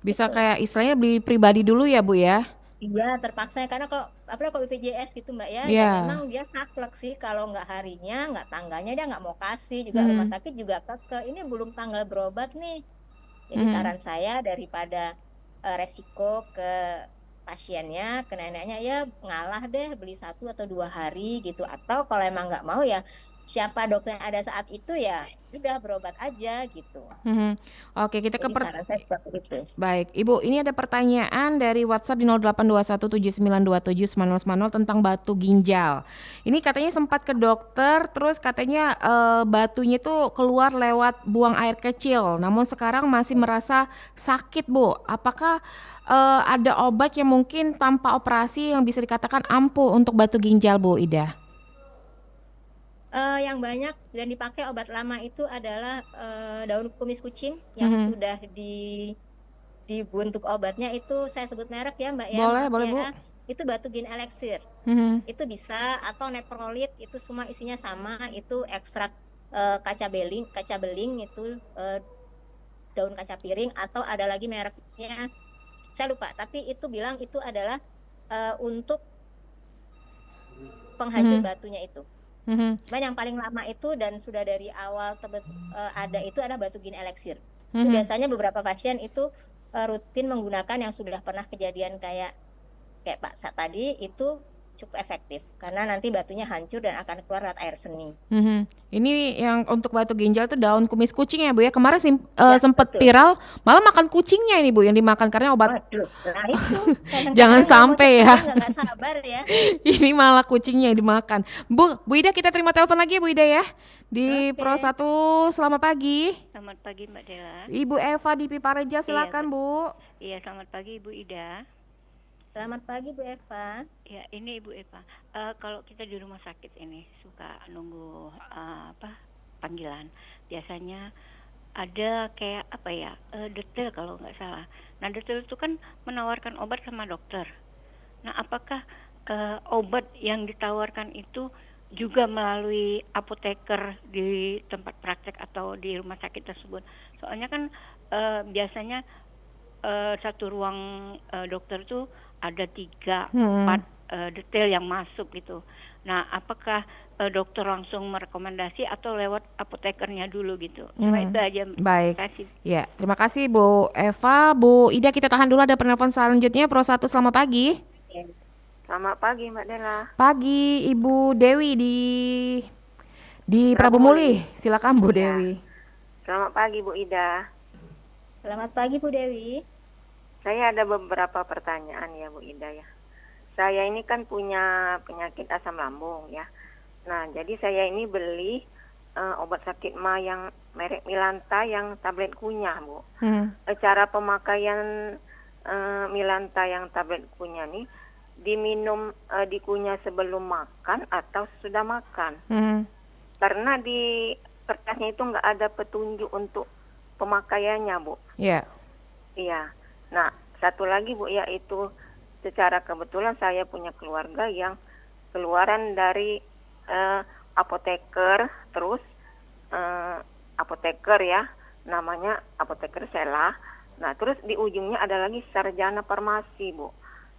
Bisa kayak istilahnya beli pribadi dulu ya Bu ya? Iya, terpaksa ya, karena kalau apalagi kalau BPJS gitu Mbak ya, ya memang dia saklek sih kalau nggak harinya, nggak tanggalnya dia nggak mau kasih, juga rumah sakit juga ini belum tanggal berobat nih. Jadi saran saya daripada resiko ke pasiennya, ke neneknya, ya ngalah deh beli 1 atau 2 hari gitu. Atau kalau emang nggak mau ya siapa dokter yang ada saat itu ya udah berobat aja gitu. Oke, kita Jadi saran saya seperti itu. Baik, Ibu, ini ada pertanyaan dari WhatsApp di 082179279090 tentang batu ginjal. Ini katanya sempat ke dokter, terus katanya batunya tuh keluar lewat buang air kecil, namun sekarang masih merasa sakit, Bu. Apakah ada obat yang mungkin tanpa operasi yang bisa dikatakan ampuh untuk batu ginjal, Bu Ida? Yang banyak dan dipakai obat lama itu adalah daun kumis kucing yang sudah dibuntuk obatnya, itu saya sebut merek ya Mbak ya. Boleh Bu. Itu Batugin Elixir. Itu bisa, atau Neprolit, itu semua isinya sama, itu ekstrak kaca beling itu daun kaca piring, atau ada lagi mereknya saya lupa, tapi itu bilang itu adalah untuk penghancur batunya itu. Cuman yang paling lama itu dan sudah dari awal ada itu ada Batugin Elixir. Itu biasanya beberapa pasien itu rutin menggunakan yang sudah pernah kejadian kayak Pak Sa tadi, itu cukup efektif karena nanti batunya hancur dan akan keluar lewat air seni. Ini yang untuk batu ginjal itu daun kumis kucing ya Bu ya. Kemarin sempat viral malah makan kucingnya ini Bu yang dimakan karena obat. Waduh, nah itu. Jangan sampai ya. Nggak sabar ya. Ini malah kucingnya yang dimakan. Bu Ida, kita terima telepon lagi ya Bu Ida ya. Di Pro 1, selamat pagi. Selamat pagi Mbak Dela. Ibu Eva di Pipareja, silakan Bu. Iya, selamat pagi Ibu Ida. Selamat pagi Bu Eva. Ya, ini Ibu Eva. Kalau kita di rumah sakit ini suka nunggu panggilan, biasanya ada kayak detail kalau nggak salah. Nah, detail itu kan menawarkan obat sama dokter. Nah, apakah obat yang ditawarkan itu juga melalui apoteker di tempat praktek atau di rumah sakit tersebut? Soalnya kan biasanya satu ruang dokter tuh ada 3-4 detail yang masuk gitu. Nah, apakah dokter langsung merekomendasi atau lewat apotekernya dulu gitu. Cuma itu aja. Baik. Terima kasih. Ya, terima kasih Bu Eva. Bu Ida, kita tahan dulu, ada penelpon selanjutnya. Pro 1, selamat pagi. Selamat pagi Mbak Dela. Pagi Ibu Dewi di Prabu Muli. Silakan Bu Dewi. Selamat pagi Bu Ida. Selamat pagi Bu Dewi. Saya ada beberapa pertanyaan ya Bu Ida ya. Saya ini kan punya penyakit asam lambung ya. Nah, jadi saya ini beli obat sakit mah yang merek Milanta yang tablet kunyah, Bu. Cara pemakaian Milanta yang tablet kunyah nih diminum dikunyah sebelum makan atau sudah makan. Karena di kertasnya itu nggak ada petunjuk untuk pemakaiannya, Bu. Iya. Iya. Nah, satu lagi Bu, yaitu secara kebetulan saya punya keluarga yang keluaran dari apoteker, terus apoteker ya, namanya apoteker Sela. Nah, terus di ujungnya ada lagi sarjana farmasi, Bu.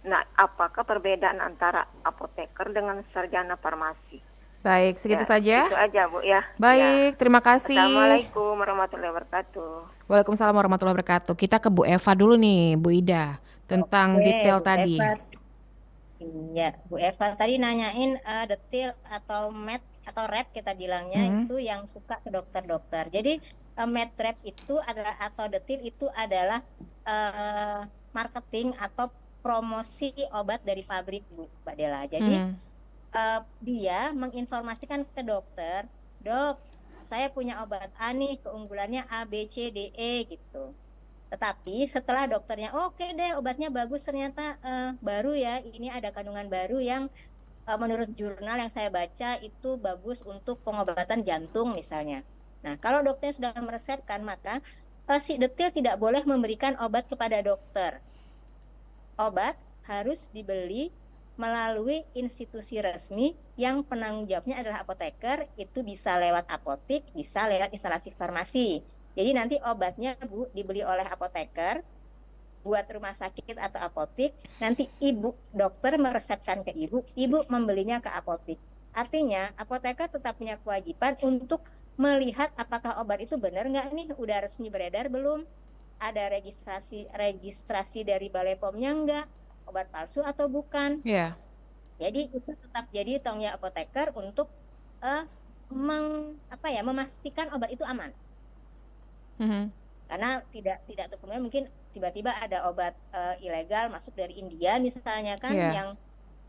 Nah, apakah perbedaan antara apoteker dengan sarjana farmasi? Baik, segitu Ya, saja. Itu aja, Bu ya. Baik, terima kasih. Assalamualaikum warahmatullahi wabarakatuh. Waalaikumsalam warahmatullahi wabarakatuh. Kita ke Bu Eva dulu nih, Bu Ida, tentang detail Bu tadi. Eva. Iya, Bu Eva tadi nanyain detail atau med atau rep kita bilangnya itu yang suka ke dokter-dokter. Jadi med rep itu adalah atau detail itu adalah marketing atau promosi obat dari pabrik, Bu Mbak Dela. Jadi dia menginformasikan ke dokter, dok, saya punya obat A nih, keunggulannya A, B, C, D, E gitu. Tetapi setelah dokternya, oke deh obatnya bagus, ternyata baru ya, ini ada kandungan baru yang menurut jurnal yang saya baca itu bagus untuk pengobatan jantung misalnya. Nah, kalau dokternya sudah meresepkan, maka si detail tidak boleh memberikan obat kepada dokter. Obat harus dibeli melalui institusi resmi yang penanggung jawabnya adalah apoteker, itu bisa lewat apotik, bisa lewat instalasi farmasi. Jadi nanti obatnya Bu dibeli oleh apoteker buat rumah sakit atau apotik, nanti ibu dokter meresepkan ke ibu membelinya ke apotik. Artinya apoteker tetap punya kewajiban untuk melihat apakah obat itu benar nggak nih, udah resmi beredar belum, ada registrasi dari Balai POM-nya nggak, obat palsu atau bukan. Iya. Jadi itu tetap jadi tanggung jawab apoteker untuk memastikan obat itu aman. Karena tidak tuh kemudian mungkin tiba-tiba ada obat ilegal masuk dari India misalnya kan, yang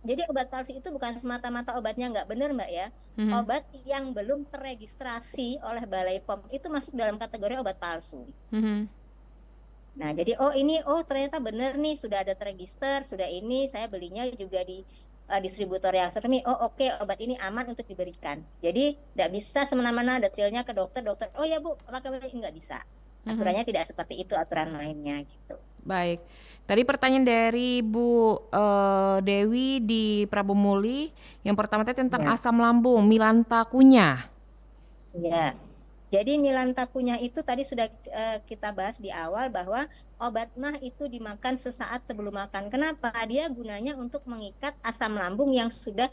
jadi obat palsu itu bukan semata-mata obatnya nggak benar Mbak ya, obat yang belum terregistrasi oleh Balai POM itu masuk dalam kategori obat palsu. Nah, jadi ternyata benar nih, sudah ada terregister, sudah ini saya belinya juga di distributor yang resmi. Oke, obat ini aman untuk diberikan. Jadi tidak bisa semena-mena detailnya ke dokter, oh ya Bu, apakah ini nggak bisa. Aturannya tidak seperti itu aturan mainnya gitu. Baik. Tadi pertanyaan dari Bu Dewi di Prabu Muli. Yang pertama tadi tentang asam lambung, Milanta kunyah. Ya. Jadi Milanta kunyah itu tadi sudah kita bahas di awal bahwa obat mah itu dimakan sesaat sebelum makan. Kenapa? Dia gunanya untuk mengikat asam lambung yang sudah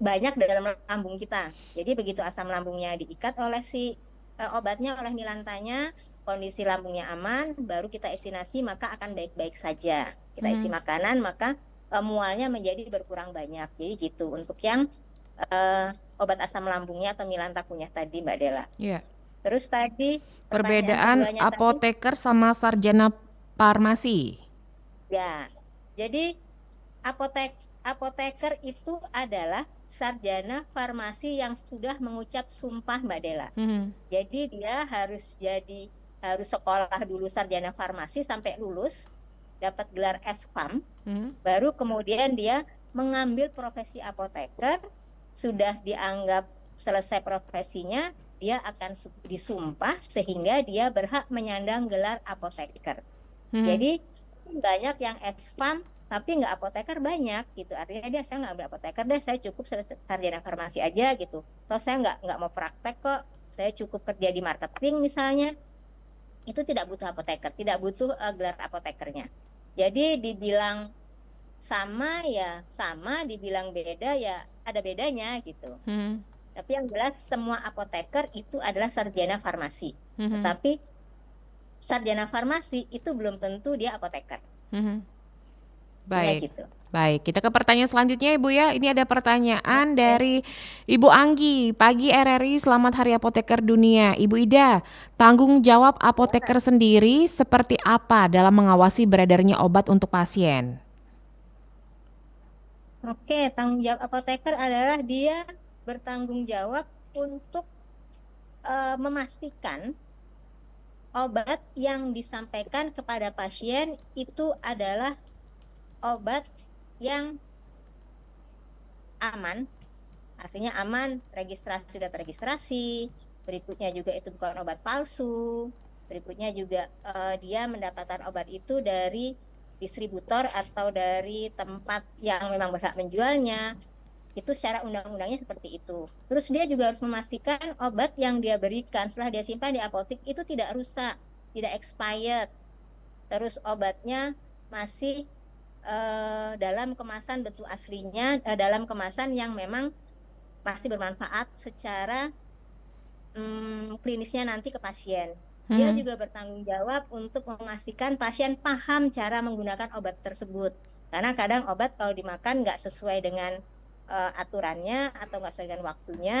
banyak dalam lambung kita. Jadi begitu asam lambungnya diikat oleh si obatnya, oleh Milantanya, kondisi lambungnya aman, baru kita isi nasi maka akan baik-baik saja. Kita isi makanan maka mualnya menjadi berkurang banyak. Jadi gitu untuk yang obat asam lambungnya atau Milanta kunyah tadi Mbak Dela. Iya. Terus tadi perbedaan apoteker sama sarjana farmasi. Ya. Jadi apoteker itu adalah sarjana farmasi yang sudah mengucap sumpah Mbak Dela. Jadi dia harus sekolah dulu sarjana farmasi sampai lulus, dapat gelar S.Pharm, baru kemudian dia mengambil profesi apoteker. Sudah dianggap selesai profesinya, dia akan disumpah sehingga dia berhak menyandang gelar apoteker. Jadi banyak yang S.Pharm tapi nggak apoteker banyak gitu. Artinya saya nggak ambil apoteker deh, saya cukup sarjana farmasi aja gitu. Atau saya nggak mau praktek kok, saya cukup kerja di marketing misalnya. Itu tidak butuh apoteker, tidak butuh gelar apotekernya. Jadi dibilang sama ya sama, dibilang beda ya ada bedanya gitu. Tapi yang jelas semua apoteker itu adalah sarjana farmasi. Tetapi sarjana farmasi itu belum tentu dia apoteker. Baik. Ya, gitu. Baik, kita ke pertanyaan selanjutnya Ibu ya. Ini ada pertanyaan dari Ibu Anggi. Pagi RRI, selamat Hari Apoteker Dunia. Ibu Ida, tanggung jawab apoteker sendiri seperti apa dalam mengawasi beredarnya obat untuk pasien? Oke, tanggung jawab apoteker adalah dia bertanggung jawab untuk memastikan obat yang disampaikan kepada pasien itu adalah obat yang aman, artinya aman, registrasi sudah terregistrasi, berikutnya juga itu bukan obat palsu, berikutnya juga dia mendapatkan obat itu dari distributor atau dari tempat yang memang berhak menjualnya, itu secara undang-undangnya seperti itu. Terus dia juga harus memastikan obat yang dia berikan setelah dia simpan di apotek itu tidak rusak, tidak expired, terus obatnya masih dalam kemasan bentuk aslinya, dalam kemasan yang memang masih bermanfaat secara klinisnya nanti ke pasien. Dia juga bertanggung jawab untuk memastikan pasien paham cara menggunakan obat tersebut. Karena kadang obat kalau dimakan nggak sesuai dengan aturannya atau nggak sesuai dengan waktunya,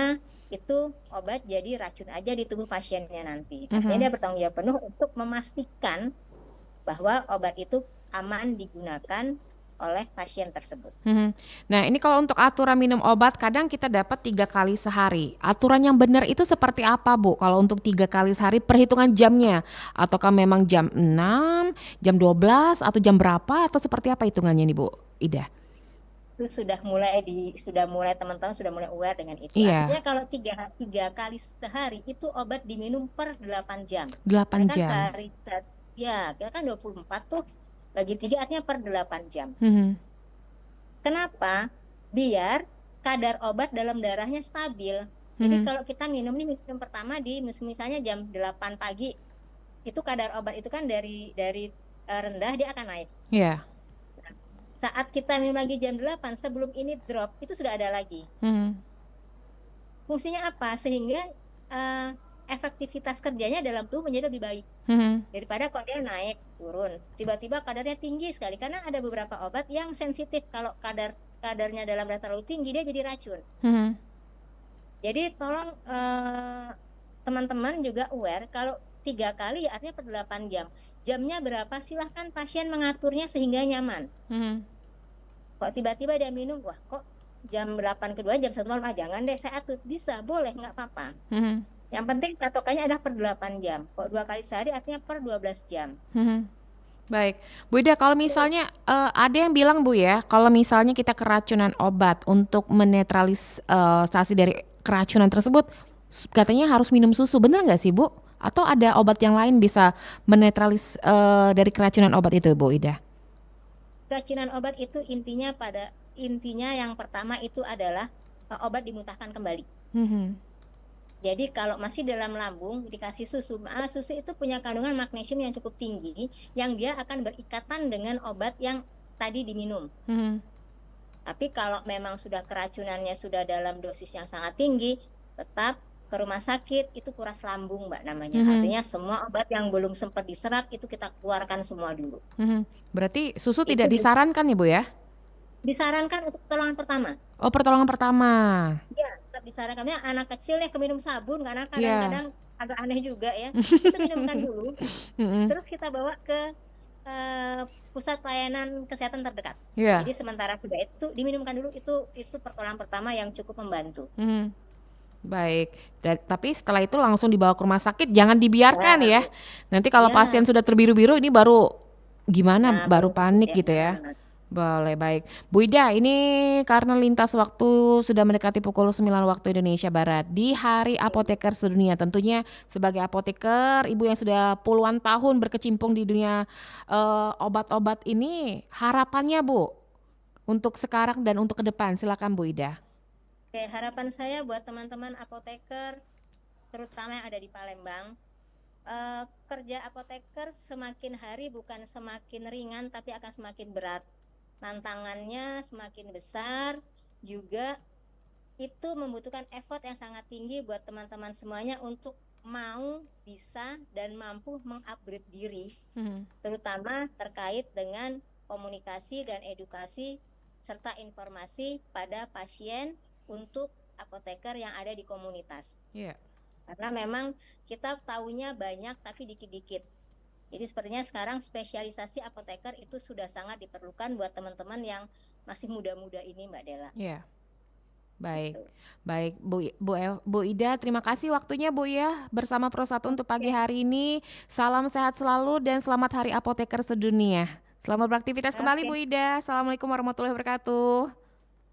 itu obat jadi racun aja di tubuh pasiennya nanti. Artinya dia bertanggung jawab penuh untuk memastikan bahwa obat itu aman digunakan oleh pasien tersebut. Nah, ini kalau untuk aturan minum obat, kadang kita dapat 3 kali sehari. Aturan yang benar itu seperti apa, Bu? Kalau untuk 3 kali sehari, perhitungan jamnya? Ataukah memang jam 6, jam 12, atau jam berapa? Atau seperti apa hitungannya nih, Bu Ida? Itu sudah mulai teman-teman sudah mulai aware dengan itu. Iya. Artinya kalau 3 kali sehari itu obat diminum per 8 jam. 8 Kan jam. sehari ya, kita kan 24 tuh bagi 3 artinya per 8 jam. Kenapa? Biar kadar obat dalam darahnya stabil. Jadi kalau kita minum pertama di misalnya jam 8 pagi, itu kadar obat itu kan dari rendah dia akan naik. Iya. Saat kita minum lagi jam 8 sebelum ini drop, itu sudah ada lagi. Fungsinya apa? Sehingga efektivitas kerjanya dalam tubuh menjadi lebih baik daripada kalau dia naik turun tiba-tiba kadarnya tinggi sekali, karena ada beberapa obat yang sensitif kalau kadarnya dalam darah terlalu tinggi dia jadi racun. Jadi tolong teman-teman juga aware kalau 3 kali ya artinya per 8 jam. Jamnya berapa silahkan pasien mengaturnya sehingga nyaman. Kalau tiba-tiba dia minum, wah kok jam 8 kedua jam 1 malam, jangan deh saya atur, bisa boleh nggak apa-apa. Yang penting patokannya adalah per 8 jam. Kalau 2 kali sehari artinya per 12 jam. Baik, Bu Ida, kalau misalnya ada yang bilang Bu ya, kalau misalnya kita keracunan obat untuk menetralisasi dari keracunan tersebut, katanya harus minum susu, benar nggak sih Bu? Atau ada obat yang lain bisa menetralis dari keracunan obat itu Bu Ida? Keracunan obat itu intinya yang pertama itu adalah obat dimuntahkan kembali. Jadi kalau masih dalam lambung dikasih susu, susu itu punya kandungan magnesium yang cukup tinggi, yang dia akan berikatan dengan obat yang tadi diminum. Tapi kalau memang sudah keracunannya sudah dalam dosis yang sangat tinggi, tetap ke rumah sakit, itu kuras lambung Mbak namanya. Artinya semua obat yang belum sempat diserap itu kita keluarkan semua dulu. Berarti susu tidak disarankan ya Bu ya? Disarankan untuk pertolongan pertama. Oh, pertolongan pertama. Iya, tetap disarankan. Anak kecil yang keminum sabun karena kadang-kadang agak aneh juga ya. Itu minumkan dulu. Terus kita bawa ke pusat pelayanan kesehatan terdekat. Jadi sementara sudah itu diminumkan dulu, itu pertolongan pertama yang cukup membantu. Baik, tapi setelah itu langsung dibawa ke rumah sakit, jangan dibiarkan ya. Nanti kalau pasien sudah terbiru-biru ini baru gimana, baru panik gitu ya. Boleh, baik. Bu Ida, ini karena lintas waktu sudah mendekati pukul 9 waktu Indonesia Barat. Di Hari Apoteker Sedunia, tentunya sebagai apoteker, Ibu yang sudah puluhan tahun berkecimpung di dunia obat-obat ini, harapannya Bu, untuk sekarang dan untuk ke depan, silakan Bu Ida. Oke, harapan saya buat teman-teman apoteker, terutama yang ada di Palembang, kerja apoteker semakin hari bukan semakin ringan, tapi akan semakin berat. tantangannya semakin besar, juga itu membutuhkan effort yang sangat tinggi buat teman-teman semuanya untuk mau, bisa, dan mampu mengupgrade diri, terutama terkait dengan komunikasi dan edukasi serta informasi pada pasien untuk apoteker yang ada di komunitas. Iya. Karena memang kita taunya banyak tapi dikit-dikit. Jadi sepertinya sekarang spesialisasi apoteker itu sudah sangat diperlukan buat teman-teman yang masih muda-muda ini, Mbak Dela. Iya. Baik, baik Bu Ida, terima kasih waktunya Bu ya bersama Pro1 untuk pagi hari ini. Salam sehat selalu dan selamat Hari Apoteker Sedunia. Selamat beraktivitas kembali Bu Ida. Assalamualaikum warahmatullahi wabarakatuh.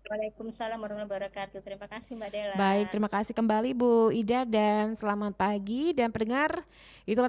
Waalaikumsalam warahmatullahi wabarakatuh. Terima kasih Mbak Dela. Baik, terima kasih kembali Bu Ida dan selamat pagi dan pendengar. Itulah